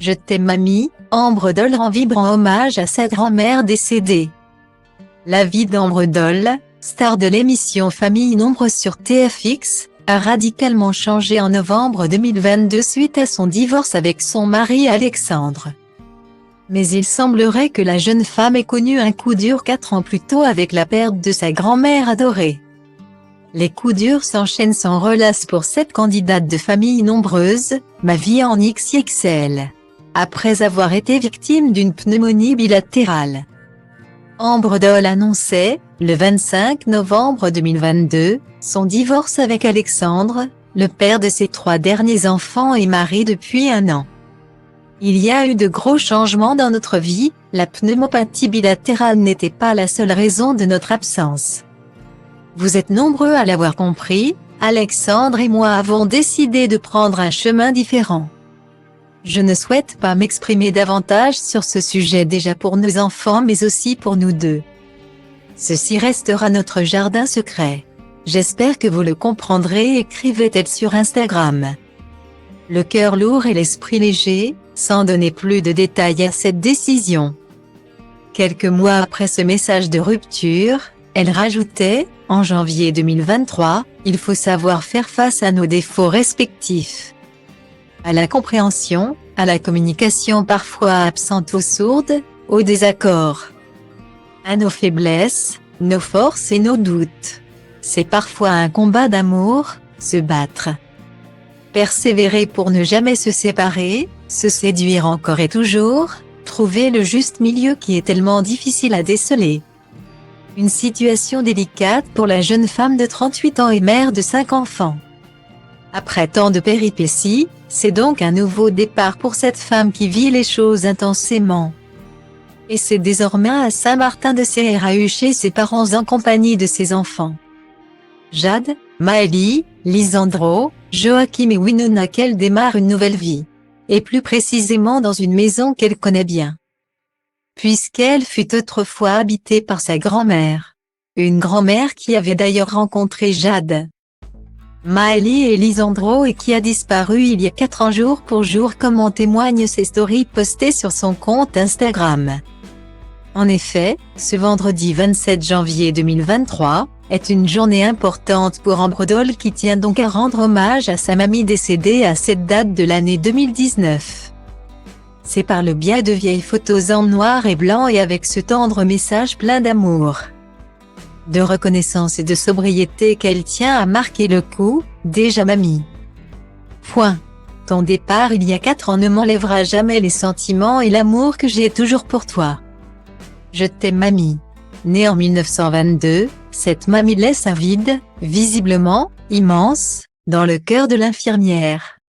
Je t'aime mamie, Ambre Doll rend vibrant hommage à sa grand-mère décédée. La vie d'Ambre Doll, star de l'émission Famille nombreuse sur TFX, a radicalement changé en novembre 2022 suite à son divorce avec son mari Alexandre. Mais il semblerait que la jeune femme ait connu un coup dur 4 ans plus tôt avec la perte de sa grand-mère adorée. Les coups durs s'enchaînent sans relâche pour cette candidate de Famille nombreuse, ma vie en XXL. Après avoir été victime d'une pneumonie bilatérale. Ambre Doll annonçait, le 25 novembre 2022, son divorce avec Alexandre, le père de ses 3 derniers enfants et mari depuis 1 an. Il y a eu de gros changements dans notre vie, la pneumopathie bilatérale n'était pas la seule raison de notre absence. Vous êtes nombreux à l'avoir compris, Alexandre et moi avons décidé de prendre un chemin différent. Je ne souhaite pas m'exprimer davantage sur ce sujet déjà pour nos enfants mais aussi pour nous deux. Ceci restera notre jardin secret. J'espère que vous le comprendrez, écrivait-elle sur Instagram. Le cœur lourd et l'esprit léger, sans donner plus de détails à cette décision. Quelques mois après ce message de rupture, elle rajoutait, en janvier 2023, il faut savoir faire face à nos défauts respectifs. À la compréhension, à la communication parfois absente ou sourde, aux désaccords. À nos faiblesses, nos forces et nos doutes. C'est parfois un combat d'amour, se battre. Persévérer pour ne jamais se séparer, se séduire encore et toujours, trouver le juste milieu qui est tellement difficile à déceler. Une situation délicate pour la jeune femme de 38 ans et mère de 5 enfants. Après tant de péripéties, c'est donc un nouveau départ pour cette femme qui vit les choses intensément. Et c'est désormais à Saint-Martin-de-Sérère chez ses parents en compagnie de ses enfants. Jade, Maëlie, Lisandro, Joachim et Winona qu'elle démarre une nouvelle vie. Et plus précisément dans une maison qu'elle connaît bien. Puisqu'elle fut autrefois habitée par sa grand-mère. Une grand-mère qui avait d'ailleurs rencontré Jade, Maëlie et Lisandro et qui a disparu il y a 4 ans jour pour jour comme en témoignent ses stories postées sur son compte Instagram. En effet, ce vendredi 27 janvier 2023, est une journée importante pour Ambre Doll qui tient donc à rendre hommage à sa mamie décédée à cette date de l'année 2019. C'est par le biais de vieilles photos en noir et blanc et avec ce tendre message plein d'amour, de reconnaissance et de sobriété qu'elle tient à marquer le coup, déjà mamie. Point. Ton départ il y a 4 ans ne m'enlèvera jamais les sentiments et l'amour que j'ai toujours pour toi. Je t'aime mamie. Née en 1922, cette mamie laisse un vide, visiblement, immense, dans le cœur de l'infirmière.